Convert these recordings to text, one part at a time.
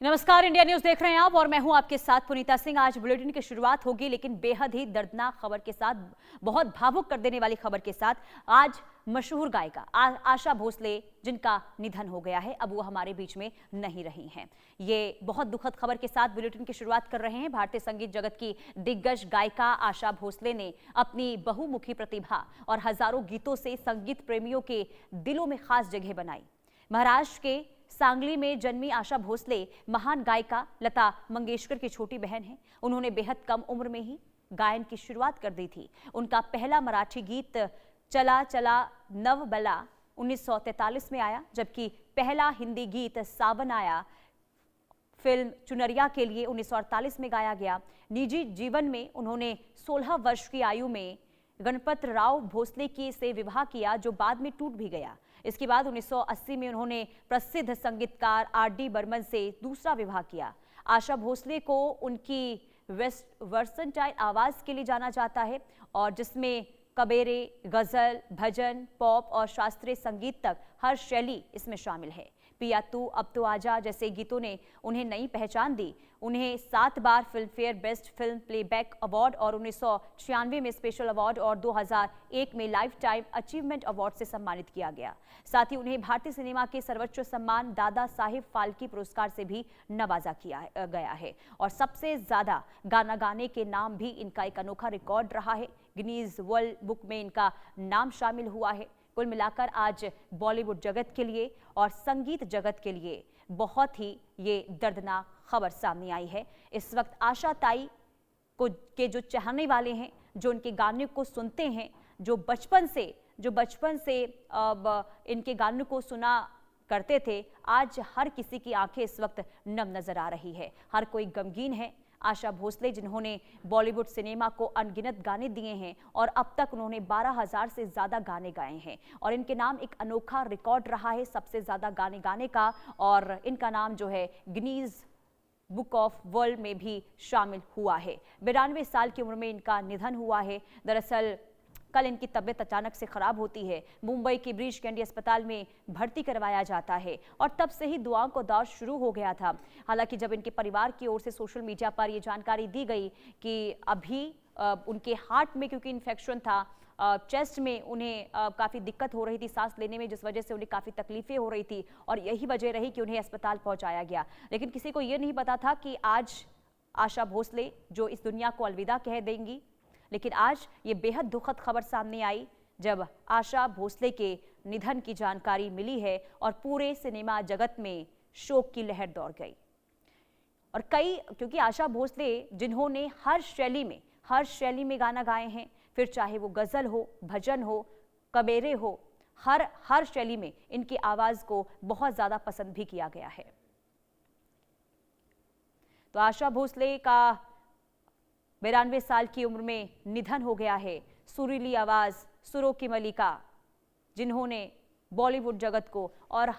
नमस्कार, India news देख रहे हैं आप और मैं हूं आपके साथ पुनीता सिंह। आज बुलेटिन की शुरुआत होगी लेकिन बेहद ही दर्दनाक खबर के साथ, बहुत भावुक कर देने वाली खबर के साथ। आज मशहूर गायिका आशा भोसले जिनका निधन हो गया है, अब वो हमारे बीच में नहीं रही हैं। ये बहुत दुखद खबर के साथ बुलेटिन की शुरुआत कर रहे हैं। भारतीय संगीत जगत की दिग्गज गायिका आशा भोसले ने अपनी बहुमुखी प्रतिभा और हजारों गीतों से संगीत प्रेमियों के दिलों में खास जगह बनाई। महाराष्ट्र के सांगली में जन्मी आशा भोसले महान गायिका लता मंगेशकर की छोटी बहन है। उन्होंने बेहद कम उम्र में ही गायन की शुरुआत कर दी थी। उनका पहला मराठी गीत चला चला नवबला 1943 में आया, जबकि पहला हिंदी गीत सावन आया फिल्म चुनरिया के लिए 1948 में गाया गया। निजी जीवन में उन्होंने 16 वर्ष की आयु में गणपतराव भोसले की से विवाह किया, जो बाद में टूट भी गया। इसके बाद 1980 में उन्होंने प्रसिद्ध संगीतकार आर.डी. बर्मन से दूसरा विवाह किया। आशा भोसले को उनकी वर्सेटाइल आवाज के लिए जाना जाता है, और जिसमें कबेरे, गजल, भजन, पॉप और शास्त्रीय संगीत तक हर शैली इसमें शामिल है। पिया तू अब तो आजा जैसे गीतों ने उन्हें नई पहचान दी। उन्हें 7 बार Filmfare best film playback award और 1996 में स्पेशल अवार्ड और 2001 में लाइफ टाइम अचीवमेंट अवार्ड से सम्मानित किया गया। साथ ही उन्हें भारतीय सिनेमा के सर्वोच्च सम्मान दादा साहिब फाल्के पुरस्कार से भी नवाजा किया गया है। और सबसे ज्यादा गाना गाने के नाम भी इनका एक अनोखा रिकॉर्ड रहा है। गिनीज वर्ल्ड बुक में इनका नाम शामिल हुआ है। कुल मिलाकर आज बॉलीवुड जगत के लिए और संगीत जगत के लिए बहुत ही ये दर्दनाक खबर सामने आई है। इस वक्त आशा ताई को के जो चाहने वाले हैं, जो इनके गाने को सुनते हैं, जो बचपन से इनके गानों को सुना करते थे, आज हर किसी की आंखें इस वक्त नम नजर आ रही है। हर कोई गमगीन है। आशा भोसले जिन्होंने बॉलीवुड सिनेमा को अनगिनत गाने दिए हैं और अब तक उन्होंने 12,000 से ज्यादा गाने गाए हैं, और इनके नाम एक अनोखा रिकॉर्ड रहा है सबसे ज्यादा गाने गाने का, और इनका नाम जो है गिनीज बुक ऑफ वर्ल्ड में भी शामिल हुआ है। 92 साल की उम्र में इनका निधन हुआ है। दरअसल कल इनकी तबीयत अचानक से खराब होती है। मुंबई के ब्रीच कैंडी अस्पताल में भर्ती करवाया जाता है और तब से ही दुआओं का दौर शुरू हो गया था। हालांकि जब इनके परिवार की ओर से सोशल मीडिया पर यह जानकारी दी गई कि अभी उनके हार्ट में क्योंकि इन्फेक्शन था, चेस्ट में उन्हें काफ़ी दिक्कत हो रही थी सांस लेने में, जिस वजह से उन्हें काफ़ी तकलीफें हो रही थी और यही वजह रही कि उन्हें अस्पताल पहुंचाया गया। लेकिन किसी को ये नहीं पता था कि आज आशा भोसले जो इस दुनिया को अलविदा कह देंगी। लेकिन आज ये बेहद दुखद खबर सामने आई जब आशा भोसले के निधन की जानकारी मिली है और पूरे सिनेमा जगत में शोक की लहर दौड़ गई। और क्योंकि आशा भोसले जिन्होंने हर शैली में गाना गाए हैं, फिर चाहे वो गजल हो, भजन हो, कबेरे हो, हर शैली में इनकी आवाज को बहुत ज्यादा पसंद भी किया गया है। तो आशा भोसले का 92 साल की उम्र में निधन हो गया है। सुरीली आवाज, सुरों की मलिका, जिन्होंने बॉलीवुड जगत को और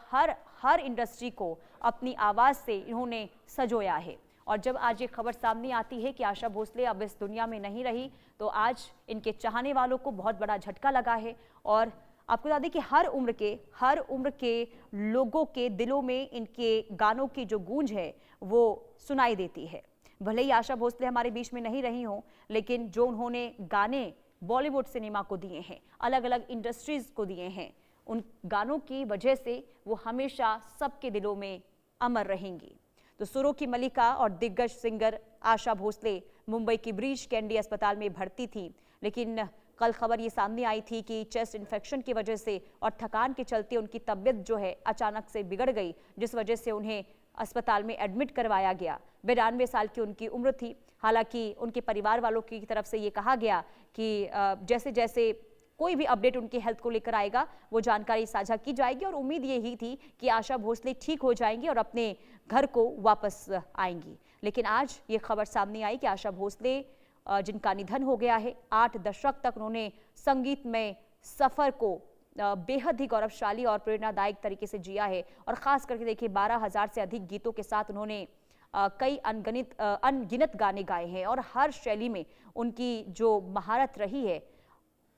हर इंडस्ट्री को अपनी आवाज से इन्होंने सजोया है। और जब आज ये खबर सामने आती है कि आशा भोसले अब इस दुनिया में नहीं रही, तो आज इनके चाहने वालों को बहुत बड़ा झटका लगा है। और आपको बता दें कि हर उम्र के लोगों के दिलों में इनके गानों की जो गूंज है वो सुनाई देती है। भले ही आशा भोसले हमारे बीच में नहीं रही हों, लेकिन जो उन्होंने गाने बॉलीवुड सिनेमा को दिए हैं, अलग अलग इंडस्ट्रीज को दिए हैं, उन गानों की वजह से वो हमेशा सबके दिलों में अमर रहेंगी। तो सुरों की मलिका और दिग्गज सिंगर आशा भोसले मुंबई की ब्रीच कैंडी अस्पताल में भर्ती थी। लेकिन कल खबर ये सामने आई थी कि चेस्ट इन्फेक्शन की वजह से और थकान के चलते उनकी तबीयत जो है अचानक से बिगड़ गई, जिस वजह से उन्हें अस्पताल में एडमिट करवाया गया। 92 साल की उनकी उम्र थी। हालांकि उनके परिवार वालों की तरफ से ये कहा गया कि जैसे जैसे कोई भी अपडेट उनकी हेल्थ को लेकर आएगा वो जानकारी साझा की जाएगी, और उम्मीद यही थी कि आशा भोसले ठीक हो जाएंगी और अपने घर को वापस आएंगी। लेकिन आज ये खबर सामने आई कि आशा भोसले जिनका निधन हो गया है, 8 दशक तक उन्होंने संगीत में सफर को बेहद ही गौरवशाली और प्रेरणादायक तरीके से जिया है। और खास करके देखिए 12,000 से अधिक गीतों के साथ उन्होंने कई अनगिनत गाने गाए हैं, और हर शैली में उनकी जो महारत रही है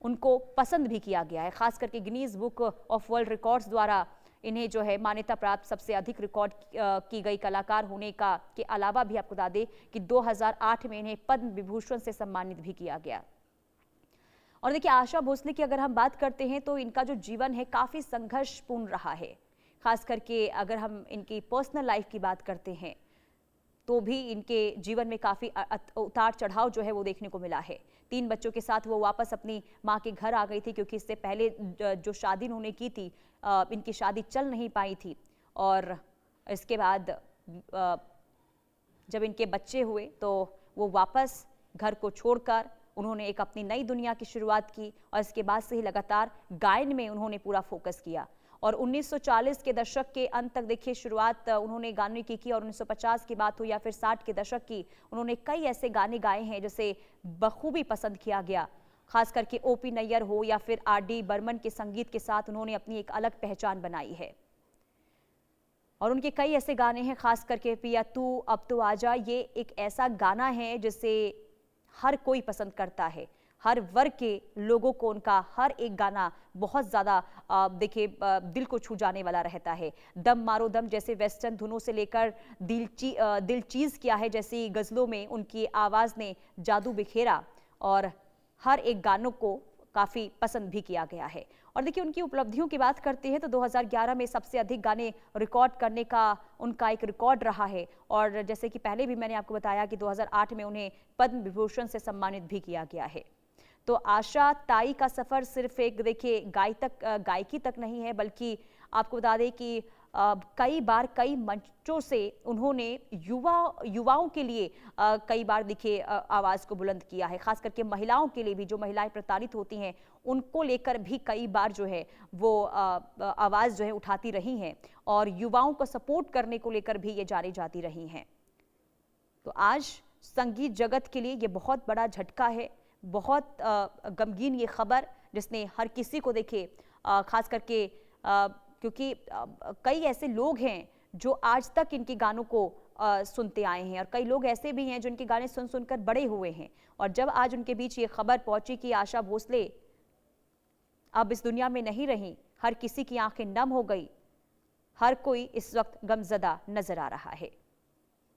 उनको पसंद भी किया गया है। खास करके Guinness book of world records द्वारा इन्हें जो है मान्यता प्राप्त सबसे अधिक रिकॉर्ड की गई कलाकार होने का के अलावा भी आपको बता दें कि 2008 में इन्हें पद्म विभूषण से सम्मानित भी किया गया। और देखिए, आशा भोसले की अगर हम बात करते हैं तो इनका जो जीवन है काफ़ी संघर्षपूर्ण रहा है। खास करके अगर हम इनकी पर्सनल लाइफ की बात करते हैं तो भी इनके जीवन में काफ़ी उतार चढ़ाव जो है वो देखने को मिला है। 3 बच्चों के साथ वो वापस अपनी माँ के घर आ गई थी, क्योंकि इससे पहले जो शादी उन्होंने की थी इनकी शादी चल नहीं पाई थी। और इसके बाद जब इनके बच्चे हुए तो वो वापस घर को छोड़कर उन्होंने एक अपनी नई दुनिया की शुरुआत की और इसके बाद से ही लगातार गायन में उन्होंने पूरा फोकस किया। और 1940 के दशक के अंत तक देखिए शुरुआत उन्होंने गाने की और 1950 की बात हो या फिर 60 के दशक की, उन्होंने कई ऐसे गाने गाए हैं जिसे बखूबी पसंद किया गया। खास करके ओपी नैयर हो या फिर आर.डी. बर्मन के संगीत के साथ उन्होंने अपनी एक अलग पहचान बनाई है। और उनके कई ऐसे गाने हैं, खास करके पिया तू अब तो आजा, ये एक ऐसा गाना है जिसे हर कोई पसंद करता है। हर वर्ग के लोगों को उनका हर एक गाना बहुत ज़्यादा देखिए दिल को छू जाने वाला रहता है। दम मारो दम जैसे वेस्टर्न धुनों से लेकर दिल चीज़ किया है जैसी गज़लों में उनकी आवाज़ ने जादू बिखेरा और हर एक गानों को काफ़ी पसंद भी किया गया है। और देखिए, उनकी उपलब्धियों की बात करते हैं तो 2011 में सबसे अधिक गाने रिकॉर्ड करने का उनका एक रिकॉर्ड रहा है। और जैसे कि पहले भी मैंने आपको बताया कि 2008 में उन्हें पद्म विभूषण से सम्मानित भी किया गया है। तो आशा ताई का सफ़र सिर्फ एक देखिए गायकी तक नहीं है, बल्कि आपको बता दें कि कई बार कई मंचों से उन्होंने युवाओं के लिए कई बार देखिए आवाज़ को बुलंद किया है। खास करके महिलाओं के लिए भी, जो महिलाएं प्रताड़ित होती हैं उनको लेकर भी कई बार जो है वो आवाज़ जो है उठाती रही हैं और युवाओं को सपोर्ट करने को लेकर भी ये जानी जाती रही हैं। तो आज संगीत जगत के लिए ये बहुत बड़ा झटका है, बहुत गमगीन ये खबर जिसने हर किसी को देखे, खास करके क्योंकि कई ऐसे लोग हैं जो आज तक इनके गानों को सुनते आए हैं और कई लोग ऐसे भी हैं जो इनके गाने सुन सुनकर बड़े हुए हैं। और जब आज उनके बीच ये खबर पहुंची कि आशा भोसले अब इस दुनिया में नहीं रही, हर किसी की आंखें नम हो गई, हर कोई इस वक्त गमजदा नजर आ रहा है।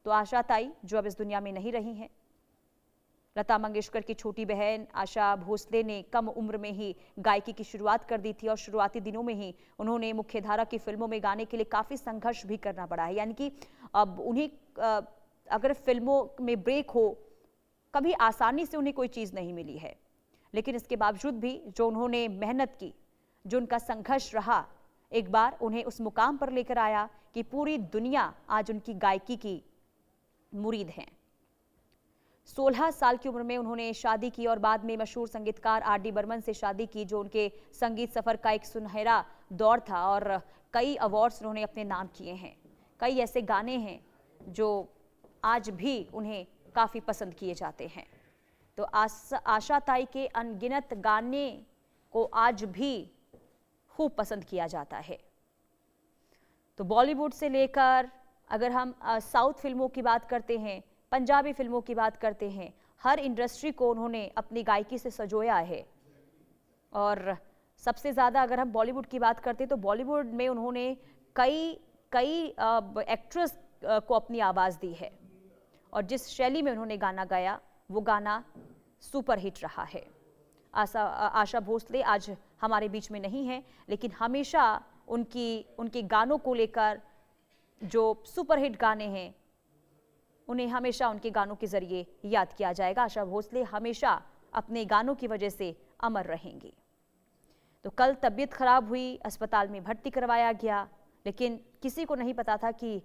तो आशा ताई जो अब इस दुनिया में नहीं रही हैं, लता मंगेशकर की छोटी बहन आशा भोसले ने कम उम्र में ही गायकी की शुरुआत कर दी थी और शुरुआती दिनों में ही उन्होंने मुख्यधारा की फिल्मों में गाने के लिए काफ़ी संघर्ष भी करना पड़ा है। यानी कि अब उन्हें अगर फिल्मों में ब्रेक हो, कभी आसानी से उन्हें कोई चीज़ नहीं मिली है, लेकिन इसके बावजूद भी जो उन्होंने मेहनत की, जो उनका संघर्ष रहा, एक बार उन्हें उस मुकाम पर लेकर आया कि पूरी दुनिया आज उनकी गायकी की मुरीद है। 16 साल की उम्र में उन्होंने शादी की और बाद में मशहूर संगीतकार आर.डी. बर्मन से शादी की, जो उनके संगीत सफ़र का एक सुनहरा दौर था और कई अवार्ड्स उन्होंने अपने नाम किए हैं। कई ऐसे गाने हैं जो आज भी उन्हें काफ़ी पसंद किए जाते हैं। तो आशा ताई के अनगिनत गाने को आज भी खूब पसंद किया जाता है। तो बॉलीवुड से लेकर अगर हम साउथ फिल्मों की बात करते हैं, पंजाबी फिल्मों की बात करते हैं, हर इंडस्ट्री को उन्होंने अपनी गायकी से सजोया है। और सबसे ज़्यादा अगर हम बॉलीवुड की बात करते हैं तो बॉलीवुड में उन्होंने कई एक्ट्रेस को अपनी आवाज़ दी है और जिस शैली में उन्होंने गाना गाया वो गाना सुपर हिट रहा है। आशा भोसले आज हमारे बीच में नहीं है, लेकिन हमेशा उनके गानों को लेकर जो सुपर हिट गाने हैं उन्हें हमेशा उनके गानों के जरिए याद किया जाएगा। आशा भोसले हमेशा अपने गानों की वजह से अमर रहेंगी। तो कल तबीयत खराब हुई, अस्पताल में भर्ती करवाया गया, लेकिन किसी को नहीं पता था कि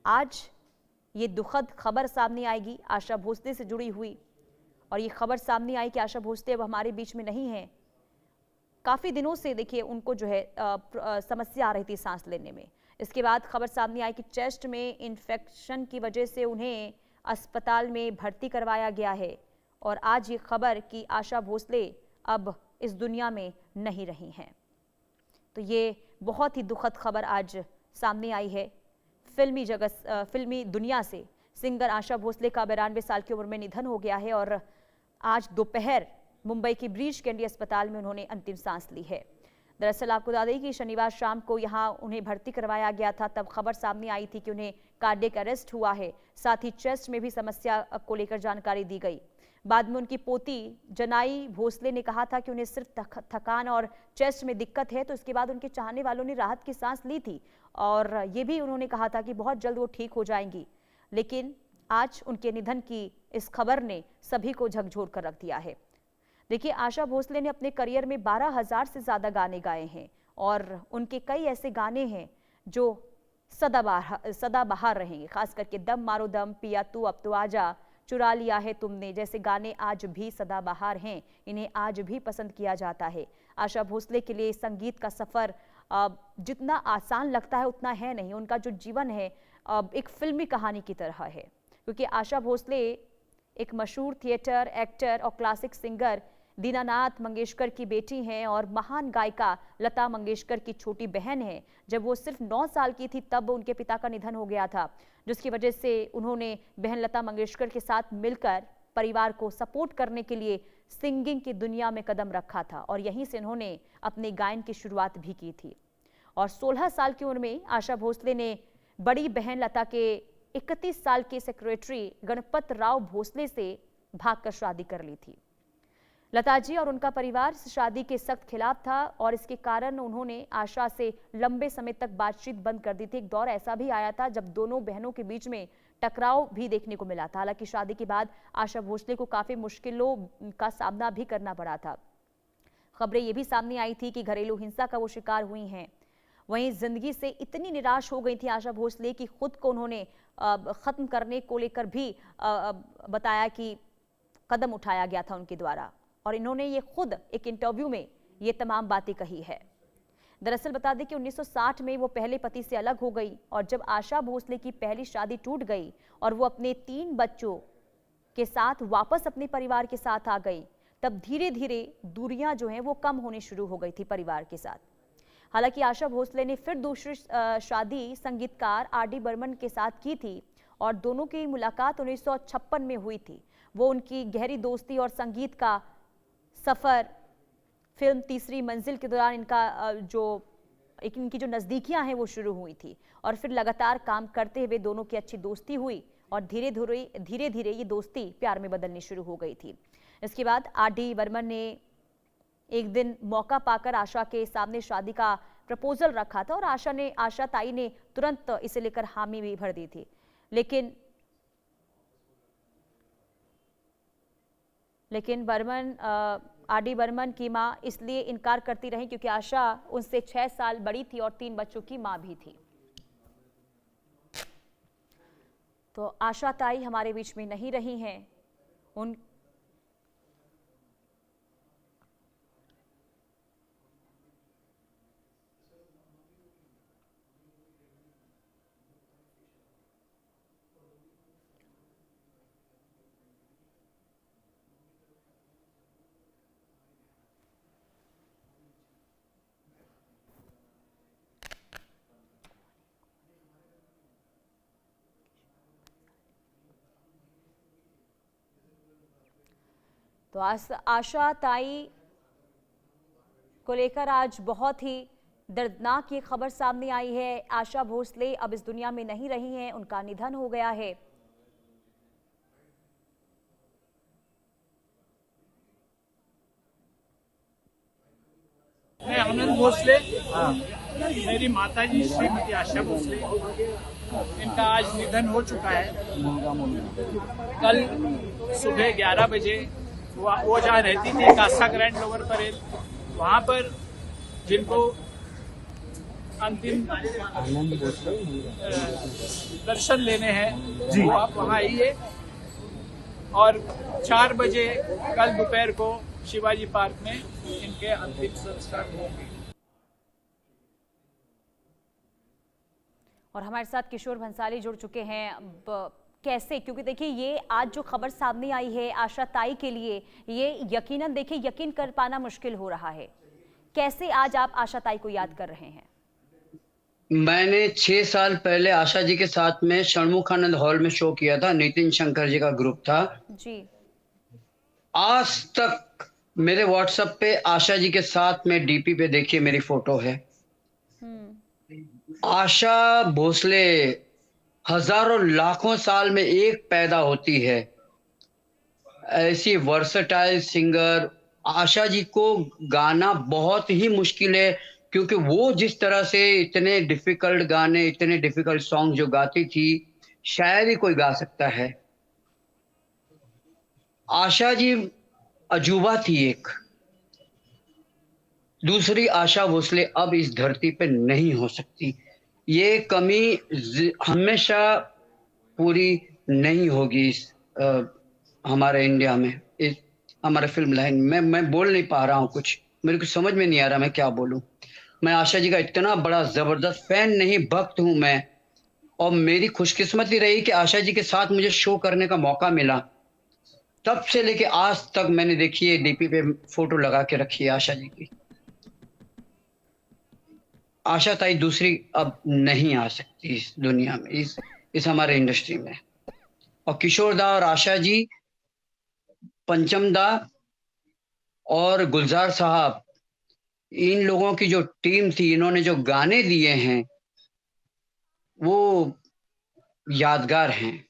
आज ये दुखद खबर सामने आएगी आशा भोसले से जुड़ी हुई। और ये खबर सामने आई कि आशा भोसले अब हमारे बीच में नहीं है। काफ़ी दिनों से देखिए उनको जो है समस्या आ रही थी सांस लेने में। इसके बाद खबर सामने आई कि चेस्ट में इन्फेक्शन की वजह से उन्हें अस्पताल में भर्ती करवाया गया है। और आज ये खबर कि आशा भोसले अब इस दुनिया में नहीं रही हैं। तो ये बहुत ही दुखद खबर आज सामने आई है। फिल्मी दुनिया से सिंगर आशा भोसले का 92 साल की उम्र में निधन हो गया है और आज दोपहर मुंबई की ब्रीच कैंडी अस्पताल में उन्होंने अंतिम सांस ली है। दरअसल आपको बता दें कि शनिवार शाम को यहां उन्हें भर्ती करवाया गया था, तब खबर सामने आई थी कि उन्हें कार्डियक अरेस्ट हुआ है। साथ ही चेस्ट में भी समस्या को लेकर जानकारी दी गई। बाद में उनकी पोती जनाई भोसले ने कहा था कि उन्हें सिर्फ थकान और चेस्ट में दिक्कत है, तो इसके बाद उनके चाहने वालों ने राहत की सांस ली थी और ये भी उन्होंने कहा था कि बहुत जल्द वो ठीक हो जाएंगी। लेकिन आज उनके निधन की इस खबर ने सभी को झकझोर कर रख दिया है। देखिए, आशा भोसले ने अपने करियर में 12,000 से ज्यादा गाने गाए हैं और उनके कई ऐसे गाने हैं जो सदाबहार रहेंगे, खास करके दम मारो दम, पिया तू अब तो आजा, चुरा लिया है तुमने जैसे गाने आज भी सदाबहार हैं। इन्हें आज भी पसंद किया जाता है। आशा भोसले के लिए संगीत का सफर जितना आसान लगता है उतना है नहीं। उनका जो जीवन है एक फिल्मी कहानी की तरह है, क्योंकि आशा भोसले एक मशहूर थिएटर एक्टर और क्लासिक सिंगर दीनानाथ मंगेशकर की बेटी हैं और महान गायिका लता मंगेशकर की छोटी बहन है। जब वो सिर्फ 9 साल की थी तब उनके पिता का निधन हो गया था, जिसकी वजह से उन्होंने बहन लता मंगेशकर के साथ मिलकर परिवार को सपोर्ट करने के लिए सिंगिंग की दुनिया में कदम रखा था और यहीं से उन्होंने अपने गायन की शुरुआत भी की थी। और 16 साल की उम्र में आशा भोसले ने बड़ी बहन लता के 31 साल के सेक्रेटरी गणपत राव भोसले से भागकर शादी कर ली थी। लता जी और उनका परिवार शादी के सख्त खिलाफ था और इसके कारण उन्होंने आशा से लंबे समय तक बातचीत बंद कर दी थी। एक दौर ऐसा भी आया था जब दोनों बहनों के बीच में टकराव भी देखने को मिला था। हालांकि शादी के बाद आशा भोसले को काफी मुश्किलों का सामना भी करना पड़ा था। खबरें ये भी सामने आई थी कि घरेलू हिंसा का वो शिकार हुई हैं। वहीं जिंदगी से इतनी निराश हो गई थी आशा भोसले कि खुद को उन्होंने खत्म करने को लेकर भी बताया कि कदम उठाया गया था उनके द्वारा, और इन्होंने ये खुद एक इंटरव्यू में ये तमाम बातें कही है। दरअसल बता दें कि 1960 में वो पहले पति से अलग हो गई और जब आशा भोसले की पहली शादी टूट गई और वो अपने 3 बच्चों के साथ वापस अपने परिवार के साथ आ गई, तब धीरे धीरे दूरियां जो हैं वो कम होनी शुरू हो गई थी परिवार के साथ। हालांकि आशा भोसले ने फिर दूसरी शादी संगीतकार आर.डी. बर्मन के साथ की थी और दोनों की मुलाकात 1956 में हुई थी। वो उनकी गहरी दोस्ती और संगीत का सफर फिल्म तीसरी मंजिल के दौरान इनकी जो नजदीकियां हैं वो शुरू हुई थी और फिर लगातार काम करते हुए दोनों की अच्छी दोस्ती हुई और धीरे धीरे ये दोस्ती प्यार में बदलनी शुरू हो गई थी। इसके बाद आर.डी. बर्मन ने एक दिन मौका पाकर आशा के सामने शादी का प्रपोजल रखा था और आशा ताई ने तुरंत इसे लेकर हामी भी भर दी थी। लेकिन आर.डी. बर्मन की मां इसलिए इनकार करती रही क्योंकि आशा उनसे 6 साल बड़ी थी और 3 बच्चों की मां भी थी। तो आशा ताई हमारे बीच में नहीं रही हैं। तो आशा ताई को लेकर आज बहुत ही दर्दनाक ये खबर सामने आई है। आशा भोसले अब इस दुनिया में नहीं रही हैं, उनका निधन हो गया है। मैं आनंद भोसले, मेरी माताजी श्रीमती आशा भोसले, इनका आज निधन हो चुका है। कल सुबह 11 बजे वो जहाँ रहती थी कासा ग्रैंड लोअर परेल, वहाँ पर जिनको अंतिम दर्शन लेने हैं वो आप वहाँ आइए और 4 बजे कल दोपहर को शिवाजी पार्क में इनके अंतिम संस्कार होंगे। और हमारे साथ किशोर भंसाली जुड़ चुके हैं। कैसे, क्योंकि देखिए ये आज जो खबर सामने आई है आशा ताई के लिए, ये यकीनन देखिए यकीन कर पाना मुश्किल हो रहा है। कैसे आज आप आशा ताई को याद कर रहे हैं? मैंने 6 साल पहले आशा जी के साथ में षणमुखानंद हॉल में शो किया था। नितिन शंकर जी का ग्रुप था जी। आज तक मेरे व्हाट्सएप पे आशा जी के साथ में डीपी पे देखिए मेरी फोटो है। आशा भोसले हजारों लाखों साल में एक पैदा होती है। ऐसी वर्सटाइल सिंगर आशा जी को गाना बहुत ही मुश्किल है, क्योंकि वो जिस तरह से इतने डिफिकल्ट गाने, इतने डिफिकल्ट सॉन्ग जो गाती थी, शायद ही कोई गा सकता है। आशा जी अजूबा थी एक। दूसरी आशा भोसले अब इस धरती पे नहीं हो सकती। ये कमी हमेशा पूरी नहीं होगी इस हमारे इंडिया में, इस हमारे फिल्म लाइन में। मैं बोल नहीं पा रहा हूँ कुछ, मेरे को समझ में नहीं आ रहा मैं क्या बोलूं। मैं आशा जी का इतना बड़ा जबरदस्त फैन नहीं, भक्त हूं मैं। और मेरी खुशकिस्मती रही कि आशा जी के साथ मुझे शो करने का मौका मिला। तब से लेके आज तक मैंने देखिए डीपी पे फोटो लगा के रखी है आशा जी की। आशा ताई दूसरी अब नहीं आ सकती इस दुनिया में, इस हमारे इंडस्ट्री में। और किशोर दा और आशा जी, पंचम दा और गुलजार साहब, इन लोगों की जो टीम थी, इन्होंने जो गाने दिए हैं वो यादगार हैं।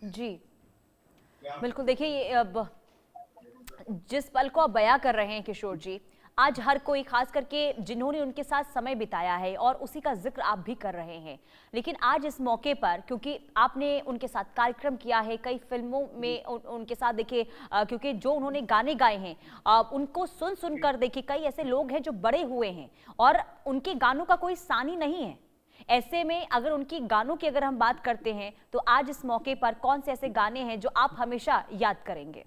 जी बिल्कुल। देखिए ये अब जिस पल को आप बयां कर रहे हैं किशोर जी, आज हर कोई, खास करके जिन्होंने उनके साथ समय बिताया है, और उसी का जिक्र आप भी कर रहे हैं। लेकिन आज इस मौके पर, क्योंकि आपने उनके साथ कार्यक्रम किया है, कई फिल्मों में उनके साथ देखिए, क्योंकि जो उन्होंने गाने गाए हैं, उनको सुन सुनकर देखिए कई ऐसे लोग हैं जो बड़े हुए हैं और उनके गानों का कोई सानी नहीं है। ऐसे में अगर उनकी गानों की अगर हम बात करते हैं, तो आज इस मौके पर कौन से ऐसे गाने हैं जो आप हमेशा याद करेंगे?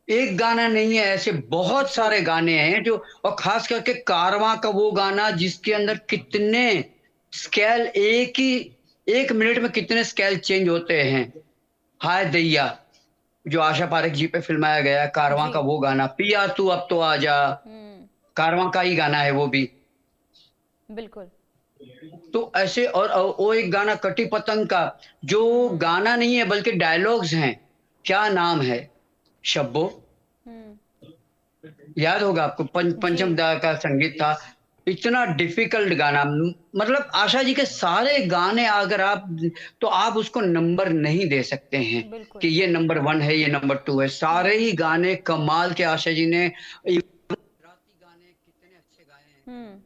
एक गाना नहीं है, ऐसे बहुत सारे गाने हैं जो, और खास करके कारवां का वो गाना जिसके अंदर कितने स्केल, एक मिनट में कितने स्केल चेंज होते हैं। हाय दैया, जो आशा पारेख जी पे फिल्माया गया है, कारवां का जी। वो गाना, पिया तू अब तो आजा, कारवां का ही गाना है वो भी। बिल्कुल। तो ऐसे, और वो एक गाना कटी पतंग का, जो गाना नहीं है बल्कि डायलॉग्स हैं। क्या नाम है, शब्बो, याद होगा आपको? पंचम जी दा का संगीत था। इतना डिफिकल्ट गाना, मतलब आशा जी के सारे गाने अगर आप, तो आप उसको नंबर नहीं दे सकते हैं बिल्कुल। कि ये नंबर 1 है, ये नंबर 2 है। सारे ही गाने कमाल के आशा जी ने, गुजराती गाने कितने अच्छे गाए हैं।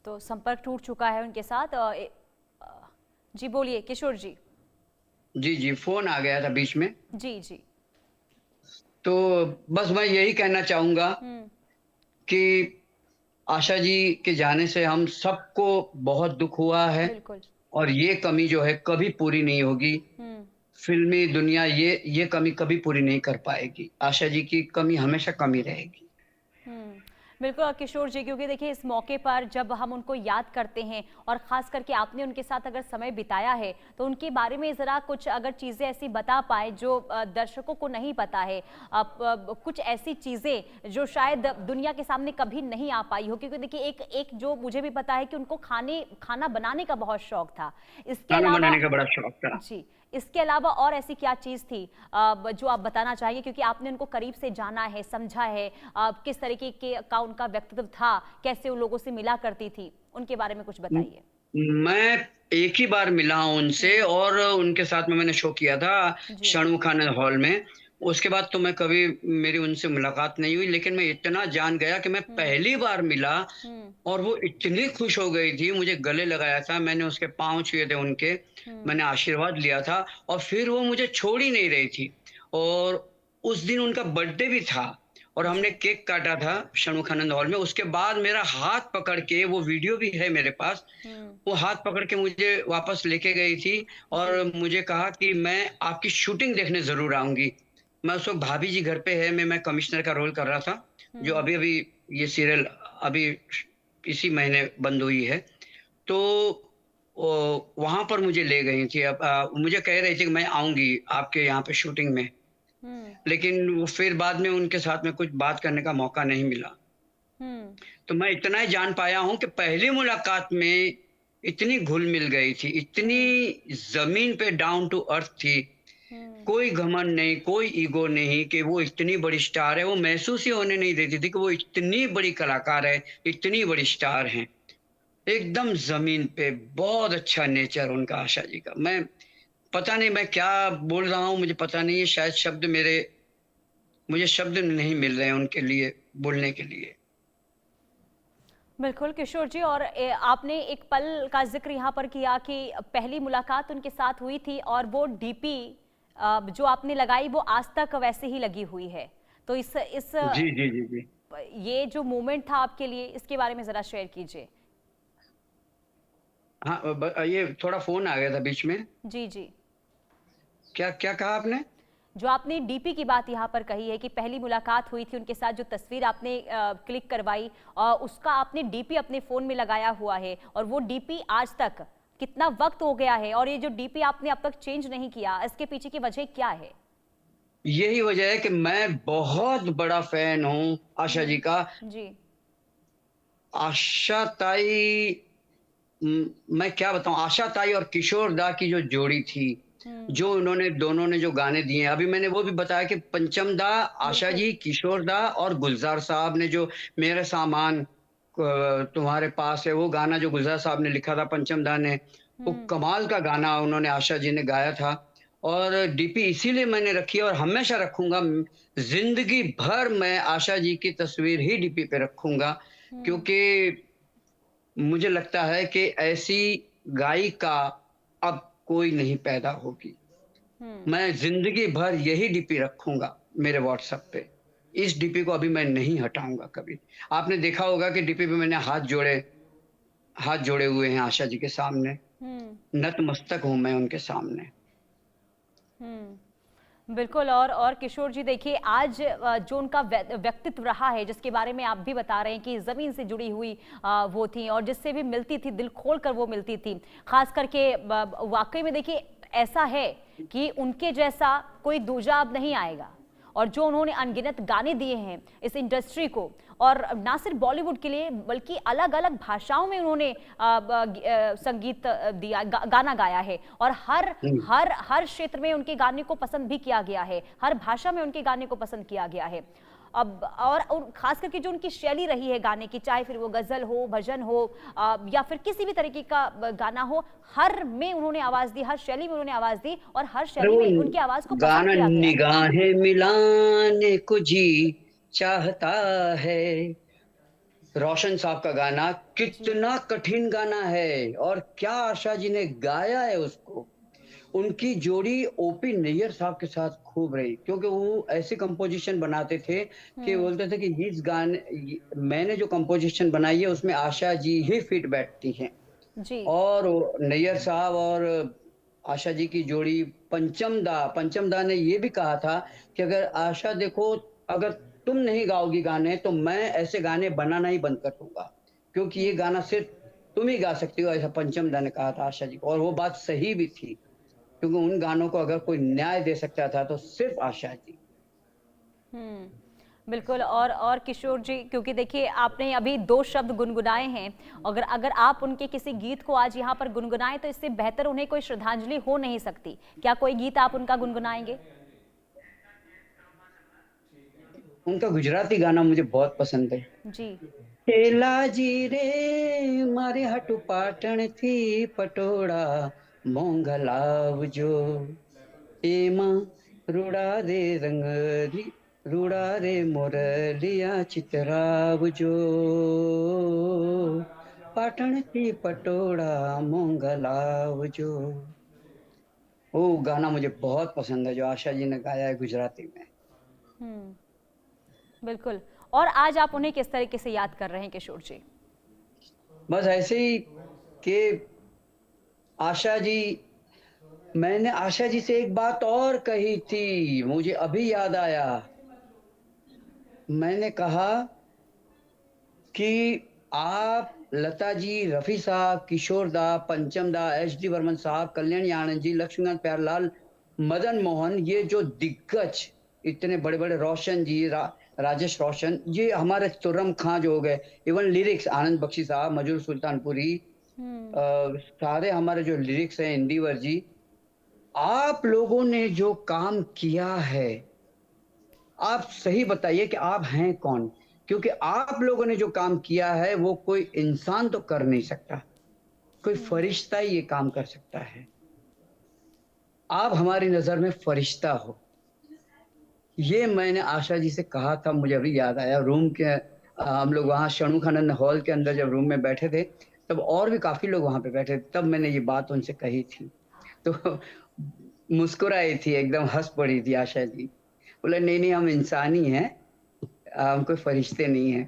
तो संपर्क टूट चुका है उनके साथ। जी बोलिए किशोर जी। जी जी, फोन आ गया था बीच में। जी जी। तो बस मैं यही कहना चाहूंगा कि आशा जी के जाने से हम सबको बहुत दुख हुआ है। बिल्कुल। और ये कमी जो है कभी पूरी नहीं होगी। फिल्मी दुनिया ये कमी कभी पूरी नहीं कर पाएगी। आशा जी की कमी हमेशा कमी रहेगी। बिल्कुल। और किशोर जी, क्योंकि देखिए इस मौके पर जब हम उनको याद करते हैं, और खास करके आपने उनके साथ अगर समय बिताया है, तो उनके बारे में जरा कुछ अगर चीजें ऐसी बता पाए जो दर्शकों को नहीं पता है, कुछ ऐसी चीजें जो शायद दुनिया के सामने कभी नहीं आ पाई हो। क्योंकि देखिए एक एक जो मुझे भी पता है कि उनको खाना बनाने का बहुत शौक था। इसके खाना अलावा बनाने का बड़ा शौक था। जी, इसके अलावा और ऐसी क्या चीज थी जो आप बताना चाहिए, क्योंकि आपने उनको करीब से जाना है, समझा है, किस तरीके के का उनका व्यक्तित्व था, कैसे उन लोगों से मिला करती थी, उनके बारे में कुछ बताइए। मैं एक ही बार मिला हूं उनसे, और उनके साथ में मैंने शो किया था जी। षणमुखानंद हॉल में। उसके बाद तो मैं कभी, मेरी उनसे मुलाकात नहीं हुई, लेकिन मैं इतना जान गया कि मैं पहली बार मिला और वो इतनी खुश हो गई थी। मुझे गले लगाया था, मैंने उसके पांव छुए थे उनके, मैंने आशीर्वाद लिया था, और फिर वो मुझे छोड़ ही नहीं रही थी। और उस दिन उनका बर्थडे भी था, और हमने केक काटा था षणमुखानंद हॉल में। उसके बाद मेरा हाथ पकड़ के, वो वीडियो भी है मेरे पास, वो हाथ पकड़ के मुझे वापस लेके गई थी और मुझे कहा कि मैं आपकी शूटिंग देखने जरूर आऊंगी। मैं उस वक्त, भाभी जी घर पे है, मैं कमिश्नर का रोल कर रहा था, जो अभी अभी ये सीरियल अभी इसी महीने बंद हुई है। तो वहां पर मुझे ले गई थी। अब मुझे कह रही थी कि मैं आऊंगी आपके यहाँ पे शूटिंग में, लेकिन वो फिर बाद में उनके साथ में कुछ बात करने का मौका नहीं मिला। तो मैं इतना ही जान पाया हूं कि पहली मुलाकात में इतनी घुल मिल गई थी, इतनी जमीन पे डाउन टू अर्थ थी, कोई घमंड नहीं, कोई ईगो नहीं कि वो इतनी बड़ी स्टार है। वो महसूस ही होने नहीं देती थी कि वो इतनी बड़ी कलाकार है, इतनी बड़ी स्टार है। एकदम जमीन पे बहुत अच्छा नेचर उनका, आशा जी का। मैं पता नहीं मैं क्या बोल रहा हूँ, मुझे पता नहीं है, शायद मुझे शब्द नहीं मिल रहे हैं उनके लिए बोलने के लिए। बिल्कुल किशोर जी, और आपने एक पल का जिक्र यहाँ पर किया कि पहली मुलाकात उनके साथ हुई थी और वो डीपी जो आपने लगाई वो आज तक वैसे ही लगी हुई है। तो इस जी जी जी जी। ये जो मोमेंट था आपके लिए, इसके बारे में जरा शेयर कीजिए। हाँ, ये थोड़ा फोन आ गया था बीच में। जी जी। क्या क्या कहा आपने? जो आपने डीपी की बात यहाँ पर कही है कि पहली मुलाकात हुई थी उनके साथ, जो तस्वीर आपने क्लिक करवाई उसका आपने डीपी अपने फोन में लगाया हुआ है, और वो डीपी आज तक कितना वक्त हो गया है, और ये जो डीपी आपने अब तक चेंज नहीं किया, इसके पीछे की वजह क्या है? यही वजह है कि मैं बहुत बड़ा फैन हूँ आशा जी का। जी। आशा ताई, मैं क्या बताऊं, आशा ताई और किशोर दा की जो जोड़ी थी, जो उन्होंने दोनों ने जो गाने दिए, अभी मैंने वो भी बताया कि पंचम दा, आशा जी, किशोर दा और गुलजार साहब ने जो मेरे सामान तुम्हारे पास है, वो गाना जो गुलजार साहब ने लिखा था, पंचम दा ने, वो कमाल का गाना उन्होंने, आशा जी ने गाया था। और डीपी इसीलिए मैंने रखी है और हमेशा रखूंगा। जिंदगी भर मैं आशा जी की तस्वीर ही डीपी पे रखूंगा, क्योंकि मुझे लगता है कि ऐसी गायिका अब कोई नहीं पैदा होगी। मैं जिंदगी भर यही डीपी रखूंगा मेरे व्हाट्सएप पे। इस डीपी को अभी मैं नहीं हटाऊंगा कभी। आपने देखा होगा कि डीपी पे मैंने हाथ जोड़े हुए हैं आशा जी के सामने। नतमस्तक हूं मैं उनके सामने। बिल्कुल। और किशोर जी देखिए, आज जो उनका व्यक्तित्व रहा है, जिसके बारे में आप भी बता रहे हैं कि ज़मीन से जुड़ी हुई वो थी, और जिससे भी मिलती थी दिल खोल कर वो मिलती थी, खास करके वाकई में देखिए ऐसा है कि उनके जैसा कोई दूजा अब नहीं आएगा। और जो उन्होंने अनगिनत गाने दिए हैं इस इंडस्ट्री को, और ना सिर्फ बॉलीवुड के लिए बल्कि अलग अलग भाषाओं में उन्होंने संगीत दिया, गाना गाया है, और हर हर हर क्षेत्र में उनके गाने को पसंद भी किया गया है, हर भाषा में उनके गाने को पसंद किया गया है। अब और खास करके जो उनकी शैली रही है गाने की, चाहे फिर वो गजल हो, भजन हो, या फिर किसी भी तरीके का गाना हो, हर में उन्होंने आवाज दी, हर शैली में उन्होंने आवाज दी, और हर शैली में उनकी आवाज को पसंद गाना किया गया। निगाहें मिलाने को जी चाहता है, रोशन साहब का गाना, कितना कठिन गाना है और क्या आशा जी ने गाया है उसको। उनकी जोड़ी ओपी नैयर साहब के साथ खूब रही, क्योंकि वो ऐसी कंपोजिशन बनाते थे कि बोलते थे कि इस गाने मैंने जो कंपोजिशन बनाई है उसमें आशा जी ही फिट बैठती हैं। जी। और नैयर साहब और आशा जी की जोड़ी, पंचम दा ने ये भी कहा था कि अगर आशा देखो, अगर तुम नहीं गाओगी गाने तो मैं ऐसे गाने बनाना ही बंद कर दूंगा, क्योंकि ये गाना सिर्फ तुम ही गा सकती हो, ऐसा पंचम दा ने कहा था आशा जी को। और वो बात सही भी थी, क्योंकि उन गानों को अगर कोई न्याय दे सकता था तो सिर्फ आशा जी। बिल्कुल। और किशोर जी, क्योंकि देखिए आपने अभी 2 शब्द गुनगुनाए हैं, अगर अगर आप उनके किसी गीत को आज यहाँ पर गुनगुनाएं तो इससे बेहतर उन्हें कोई श्रद्धांजलि हो नहीं सकती। क्या कोई गीत आप उनका गुनगुनाएंगे? उनका गुजराती गाना मुझे बहुत पसंद है। जी। हेला जी रे मारे हटू पाटण थी पटोड़ा मोंगलावजो, एमा रूड़ा रे रूड़ा रे मोरलिया चितरावजो, पाटण थी पटोड़ा मोंगलावजो। वो गाना मुझे बहुत पसंद है जो आशा जी ने गाया है गुजराती में। बिल्कुल। और आज आप उन्हें किस तरीके से याद कर रहे हैं किशोर जी? बस ऐसे ही कि आशा जी, मैंने आशा जी से एक बात और कही थी, मुझे अभी याद आया। मैंने कहा कि आप लता जी, रफी साहब, किशोर दा, पंचम दा, एच.डी. बर्मन साहब, कल्याणी आनंद जी, लक्ष्मीकांत प्यारलाल, मदन मोहन, ये जो दिग्गज इतने बड़े बड़े, रोशन जी, राजेश रोशन, ये हमारे तुर्रम खां जो हो गए, इवन लिरिक्स आनंद बख्शी साहब, मजूर सुल्तानपुरी, सारे हमारे जो लिरिक्स हैं इंदिवर जी, आप लोगों ने जो काम किया है, आप सही बताइए कि आप हैं कौन? क्योंकि आप लोगों ने जो काम किया है वो कोई इंसान तो कर नहीं सकता, कोई फरिश्ता ही ये काम कर सकता है। आप हमारी नजर में फरिश्ता हो। ये मैंने आशा जी से कहा था, मुझे अभी याद आया। रूम के हम लोग वहाँ षणमुखानंद हॉल के अंदर जब रूम में बैठे थे, तब और भी काफी लोग वहां पे बैठे थे, तब मैंने ये बात उनसे कही थी। तो मुस्कुराई थी, एकदम हंस पड़ी थी आशा जी। बोले नहीं नहीं, हम इंसान ही हैं, हम कोई फरिश्ते नहीं हैं।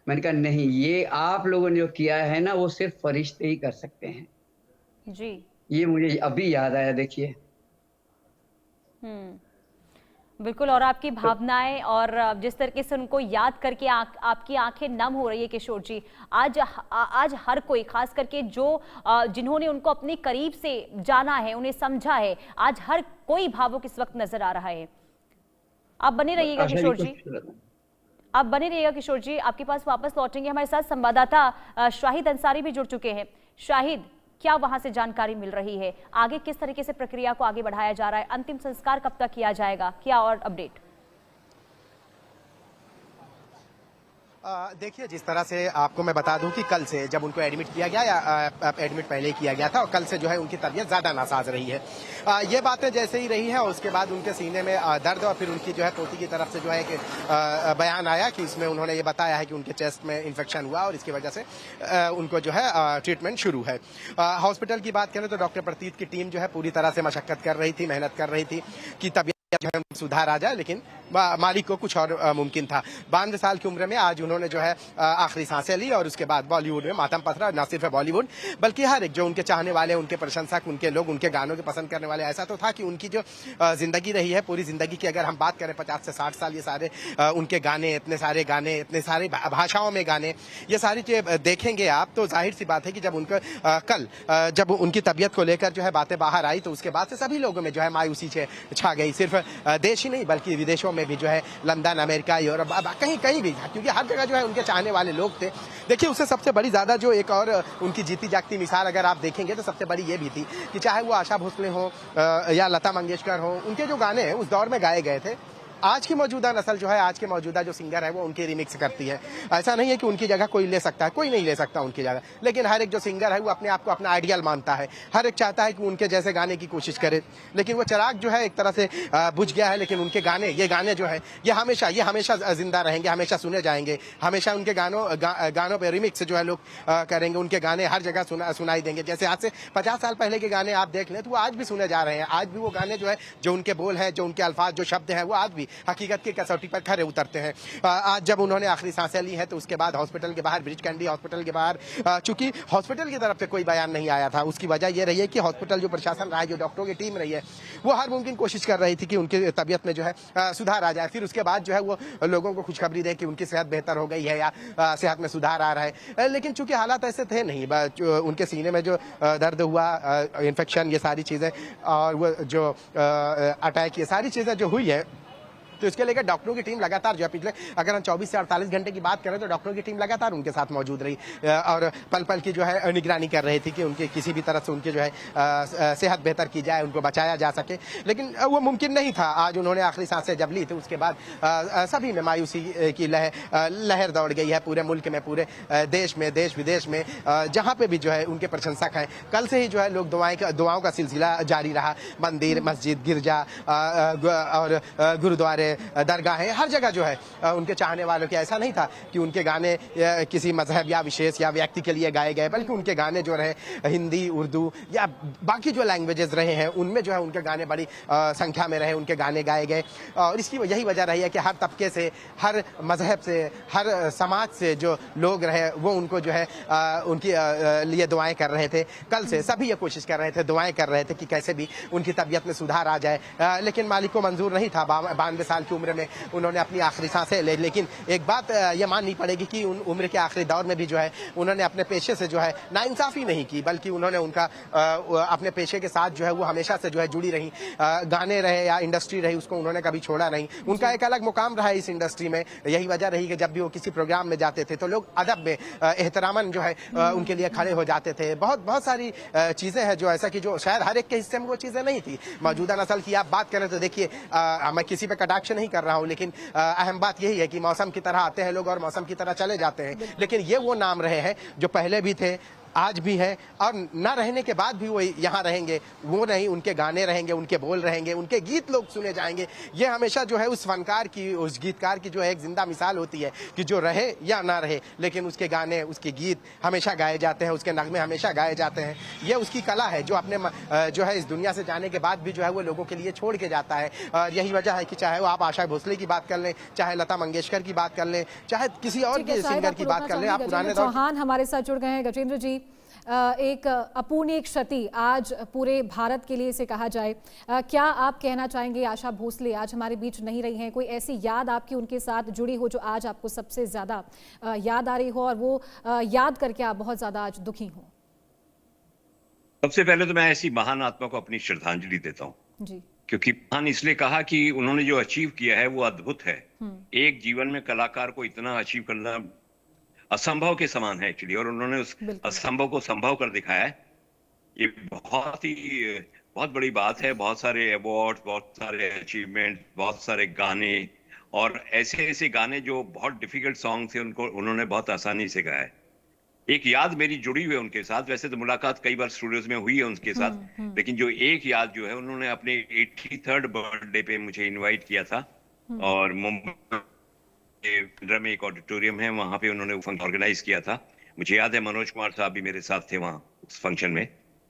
मैंने कहा नहीं, ये आप लोगों ने जो किया है ना, वो सिर्फ फरिश्ते ही कर सकते हैं। जी। ये मुझे अभी याद आया, देखिए। बिल्कुल, और आपकी तो भावनाएं और जिस तरीके से उनको याद करके आपकी आंखें नम हो रही है किशोर जी। आज हर कोई, खास करके जो जिन्होंने उनको अपने करीब से जाना है, उन्हें समझा है, आज हर कोई भावुक इस वक्त नजर आ रहा है। आप बने रहिएगा आशा किशोर जी, आप बने रहिएगा किशोर जी, आपके पास वापस लौटेंगे। हमारे साथ संवाददाता शाहिद अंसारी भी जुड़ चुके हैं। शाहिद, क्या वहां से जानकारी मिल रही है? आगे किस तरीके से प्रक्रिया को आगे बढ़ाया जा रहा है? अंतिम संस्कार कब तक किया जाएगा? क्या और अपडेट? देखिए, जिस तरह से आपको मैं बता दूं कि कल से जब उनको एडमिट किया गया, या एडमिट पहले ही किया गया था, और कल से जो है उनकी तबीयत ज़्यादा नासाज रही है। ये बातें जैसे ही रही हैं, उसके बाद उनके सीने में दर्द, और फिर उनकी जो है पोती की तरफ से जो है एक बयान आया कि इसमें उन्होंने ये बताया है कि उनके चेस्ट में इन्फेक्शन हुआ और इसकी वजह से उनको जो है ट्रीटमेंट शुरू है। हॉस्पिटल की बात करें तो डॉक्टर प्रतीत की टीम जो है पूरी तरह से मशक्कत कर रही थी, मेहनत कर रही थी कि तबीयत सुधार आ जाए, लेकिन मालिक को कुछ और मुमकिन था। 92 साल की उम्र में आज उन्होंने जो है आखिरी सांसें ली, और उसके बाद बॉलीवुड में मातम पथरा। न सिर्फ बॉलीवुड बल्कि हर एक जो उनके चाहने वाले, उनके प्रशंसक, उनके लोग, उनके गानों के पसंद करने वाले, ऐसा तो था कि उनकी जो जिंदगी रही है, पूरी जिंदगी की अगर हम बात करें 50 से 60 साल, ये सारे उनके गाने, इतने सारे गाने, इतने सारे भाषाओं में गाने, ये सारी चीजें देखेंगे आप तो जाहिर सी बात है कि जब उनको कल जब उनकी तबीयत को लेकर जो है बातें बाहर आई, तो उसके बाद से सभी लोगों में जो है मायूसी छा गई। सिर्फ देश ही नहीं बल्कि विदेशों में भी जो है, लंदन, अमेरिका, यूरोप, कहीं कहीं भी, क्योंकि हर जगह जो है उनके चाहने वाले लोग थे। देखिए, उससे सबसे बड़ी ज्यादा जो एक और उनकी जीती जागती मिसाल अगर आप देखेंगे तो सबसे बड़ी ये भी थी कि चाहे वो आशा भोसले हो या लता मंगेशकर हो, उनके जो गाने हैं उस दौर में गाए गए थे। आज की मौजूदा नस्ल जो है, आज के मौजूदा जो सिंगर है वो उनकी रिमिक्स करती है। ऐसा नहीं है कि उनकी जगह कोई ले सकता है, कोई नहीं ले सकता उनकी जगह, लेकिन हर एक जो सिंगर है वो अपने आप को अपना आइडियल मानता है। हर एक चाहता है कि उनके जैसे गाने की कोशिश करे, लेकिन वो चिराग जो है एक तरह से बुझ गया है। लेकिन उनके गाने, ये गाने जो है ये हमेशा जिंदा रहेंगे, हमेशा सुने जाएंगे, हमेशा उनके गानों पर रिमिक्स जो है लोग करेंगे। उनके गाने हर जगह सुनाई देंगे। जैसे आज से 50 साल पहले के गाने आप देख लें तो वो आज भी सुने जा रहे हैं। आज भी वो गाने जो है, जो उनके बोल है, जो उनके अल्फाज, जो शब्द हैं, वो आज भी हकीकत की कसौटी पर खरे उतरते हैं। आज जब उन्होंने आखिरी सांसें ली हैं तो उसके बाद हॉस्पिटल के बाहर, ब्रिज कैंडी हॉस्पिटल के बाहर, चूंकि हॉस्पिटल की तरफ से कोई बयान नहीं आया था, उसकी वजह यह रही है कि हॉस्पिटल जो प्रशासन रहा है, जो डॉक्टरों की टीम रही है, वो हर मुमकिन कोशिश कर रही थी कि उनकी तबीयत में जो है सुधार आ जाए। फिर उसके बाद जो है वो लोगों को खुशखबरी दे कि उनकी सेहत बेहतर हो गई है या सेहत में सुधार आ रहा है। लेकिन चूंकि हालात ऐसे थे नहीं, उनके सीने में जो दर्द हुआ, इन्फेक्शन, ये सारी चीजें, और वो जो अटैक, ये सारी चीजें जो हुई है, तो इसके लेकर डॉक्टरों की टीम लगातार जो है पिछले, अगर हम 24 से 48 घंटे की बात करें तो डॉक्टरों की टीम लगातार उनके साथ मौजूद रही और पल पल की जो है निगरानी कर रही थी कि उनके किसी भी तरह से उनके जो है सेहत बेहतर की जाए, उनको बचाया जा सके। लेकिन वो मुमकिन नहीं था। आज उन्होंने आखिरी सांसें जब ली तो उसके बाद सभी में मायूसी की लहर दौड़ गई है, पूरे मुल्क में, पूरे देश में, देश विदेश में, जहाँ पे भी जो है उनके प्रशंसक हैं। कल से ही जो है लोग दुआओं का सिलसिला जारी रहा। मंदिर, मस्जिद, गिरजा और गुरुद्वारे, दरगाहें, हर जगह जो है उनके चाहने वालों के, ऐसा नहीं था कि उनके गाने किसी मजहब या विशेष या व्यक्ति के लिए गाए गए, बल्कि उनके गाने जो रहे हिंदी, उर्दू या बाकी जो लैंग्वेजेस रहे हैं उनमें जो है उनके गाने बड़ी संख्या में रहे, उनके गाने गाए गए। और इसकी यही वजह रही है कि हर तबके से, हर मजहब से, हर समाज से जो लोग रहे वो उनको जो है उनके लिए दुआएं कर रहे थे। कल से सभी ये कोशिश कर रहे थे, दुआएं कर रहे थे कि कैसे भी उनकी तबीयत में सुधार आ जाए, लेकिन मालिक को मंजूर नहीं था। 92 साल साल की उम्र में उन्होंने अपनी आखिरी सांसें ले, लेकिन एक बात ये माननी पड़ेगी कि उन उम्र के आखिरी दौर में भी जो है उन्होंने अपने पेशे से जो है नाइंसाफी नहीं की, बल्कि उन्होंने उनका अपने पेशे के साथ जो है वो हमेशा से जो है जुड़ी रही। गाने रहे या इंडस्ट्री रही, उसको उन्होंने कभी छोड़ा नहीं। उनका एक अलग मुकाम रहा है इस इंडस्ट्री में। यही वजह रही कि जब भी वो किसी प्रोग्राम में जाते थे तो लोग अदब में एहतरामन जो है उनके लिए खड़े हो जाते थे। बहुत सारी चीजें हैं जो ऐसा कि जो शायद हर एक के हिस्से में वो चीजें नहीं थी। मौजूदा नस्ल की आप बात करें तो देखिए, मैं किसी पे कटाक्ष नहीं कर रहा हूं, लेकिन अहम बात यही है कि मौसम की तरह आते हैं लोग और मौसम की तरह चले जाते हैं। लेकिन ये वो नाम रहे हैं जो पहले भी थे, आज भी है, और न रहने के बाद भी वो यहाँ रहेंगे। वो नहीं, उनके गाने रहेंगे, उनके बोल रहेंगे, उनके गीत लोग सुने जाएंगे। ये हमेशा जो है उस फनकार की, उस गीतकार की जो है एक जिंदा मिसाल होती है कि जो रहे या ना रहे, लेकिन उसके गाने, उसके गीत हमेशा गाए जाते हैं, उसके नगमे हमेशा गाए जाते हैं। ये उसकी कला है जो अपने जो है इस दुनिया से जाने के बाद भी जो है वो लोगों के लिए छोड़ के जाता है। और यही वजह है कि चाहे वो आप आशा भोसले की बात कर लें, चाहे लता मंगेशकर की बात कर लें, चाहे किसी और के सिंगर की बात कर लें, आप पुराने दौर चौहान हमारे साथ जुड़ गए हैं। गजेंद्र जी, एक अपूर्णीय क्षति आज पूरे भारत के लिए इसे कहा जाए, क्या आप कहना चाहेंगे? आशा भोसले आज हमारे बीच नहीं रही हैं, कोई ऐसी याद आपकी उनके साथ जुड़ी हो जो आज आपको सबसे ज्यादा याद आ रही हो और वो याद करके आप बहुत ज्यादा आज दुखी हो? सबसे पहले तो मैं ऐसी महान आत्मा को अपनी श्रद्धांजलि देता हूँ जी, क्योंकि महान इसलिए कहा कि उन्होंने जो अचीव किया है वो अद्भुत है। एक जीवन में कलाकार को इतना अचीव करना असंभव के समान है एक्चुअली, और उन्होंने उस असंभव को संभव कर दिखाया है। ये बहुत बड़ी बात है। बहुत सारे अवार्ड, बहुत सारे अचीवमेंट, बहुत सारे गाने, और ऐसे ऐसे गाने जो बहुत डिफिकल्ट सॉन्ग थे उनको उन्होंने बहुत आसानी से गाया है। एक याद मेरी जुड़ी हुई है उनके साथ। वैसे तो मुलाकात कई बार स्टूडियोज में हुई है उनके साथ, लेकिन जो एक याद जो है, उन्होंने अपने 83rd बर्थडे पे मुझे इनवाइट किया था, और मुंबई में एक ऑडिटोरियम है, वहां पे उन्होंने फंक्शन ऑर्गेनाइज किया था। मुझे याद है मनोज कुमार साहब भी मेरे साथ थे वहां उस फंक्शन में।